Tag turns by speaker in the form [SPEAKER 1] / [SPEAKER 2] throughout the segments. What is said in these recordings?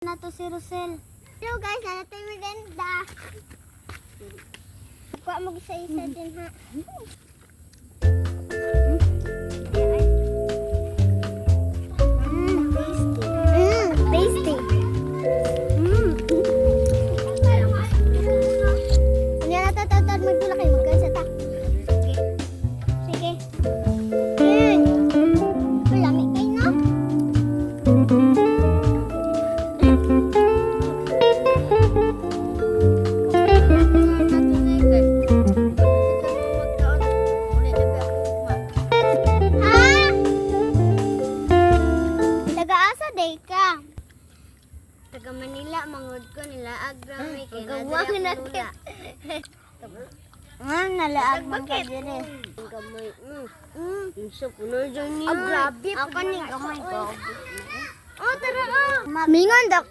[SPEAKER 1] Na to si Rosel.
[SPEAKER 2] Hello guys, ano tayo merenda? Kuha mo isa-isa din ha. Tasty. Hindi na tatawad magdula kayo, magkansa ta. Sige. Malami kayo no? Taga Manila, mangod ko nila agrami kay
[SPEAKER 1] Gawang natin. Nalaag man ka dire.
[SPEAKER 2] Gamay. Isa puno dyan niya.
[SPEAKER 1] Grabe.
[SPEAKER 2] Ako ni gamay ko.
[SPEAKER 1] Oh, tara ah.
[SPEAKER 2] Mingon dak.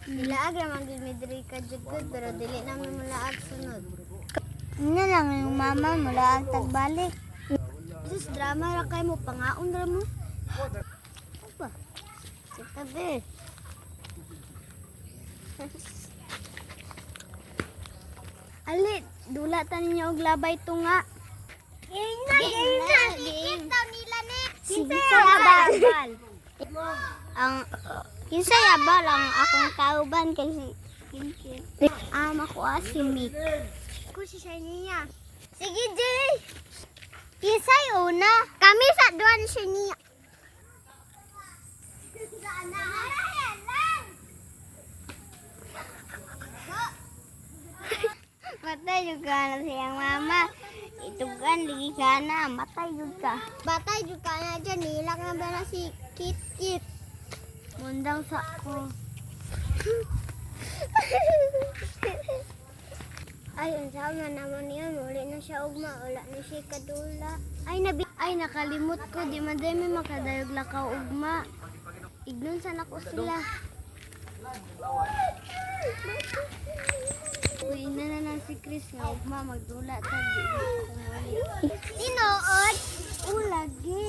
[SPEAKER 2] Nilaag naman din may diri ka jugod pero dili namin mulaag sunod.
[SPEAKER 1] Ano lang yung mama mula ang tagbalik.
[SPEAKER 2] Sus drama ra kay mo pangaon ra mo.
[SPEAKER 1] Apa? Si tabi.
[SPEAKER 2] Ali, dulatan ninyo og labay tunga. Game na. Game daw nila ni.
[SPEAKER 1] Sige yabal. Ang kinsa yabal ang akong kauban kasi
[SPEAKER 2] Makuha si Mick. Ako si Shania.
[SPEAKER 1] sige Jay.
[SPEAKER 2] Kisay una. Kami sa duwan si Shania.
[SPEAKER 1] Matay juga na siyang mama. Itugan lagi ka na. Matay juga.
[SPEAKER 2] Batay jud ka na dyan. Nilak na ba na si Kit Kit.
[SPEAKER 1] Mundang sa ko.
[SPEAKER 2] Ay, ang sama naman yun. Uli na siya ugma. Wala na siya kadula.
[SPEAKER 1] Ay nakalimot ko. Di man dami makadayog lakaw ugma. Ignon sana ko sila. Uy na si Chris nga ugma magdula ta di ko mali.
[SPEAKER 2] Tinood.
[SPEAKER 1] Lagi.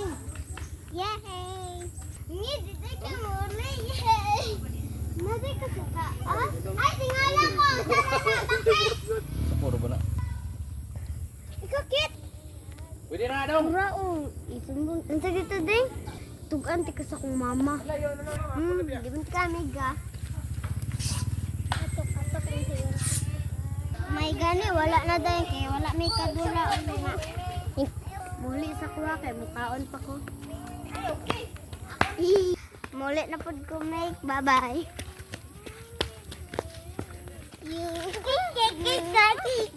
[SPEAKER 2] Yay! Ni dito ka muna. Yay!
[SPEAKER 1] Naday ka sa taas.
[SPEAKER 2] Ay, tingala ko. Sana na bakit?
[SPEAKER 3] Puro ba na?
[SPEAKER 2] Ikaw, Kit.
[SPEAKER 3] Pwede na daw.
[SPEAKER 1] Ura o. Isumbong. Ang sa dito din. Tugan ti ka sa kong mama. Di man kami ga.
[SPEAKER 2] Katok lang siya.
[SPEAKER 1] May gani, wala na dahil kaya wala may kadula o mga. Muli sa kuha kay mukaon pa ko. Muli na pod ko make. Bye-bye.
[SPEAKER 2] You. Kit.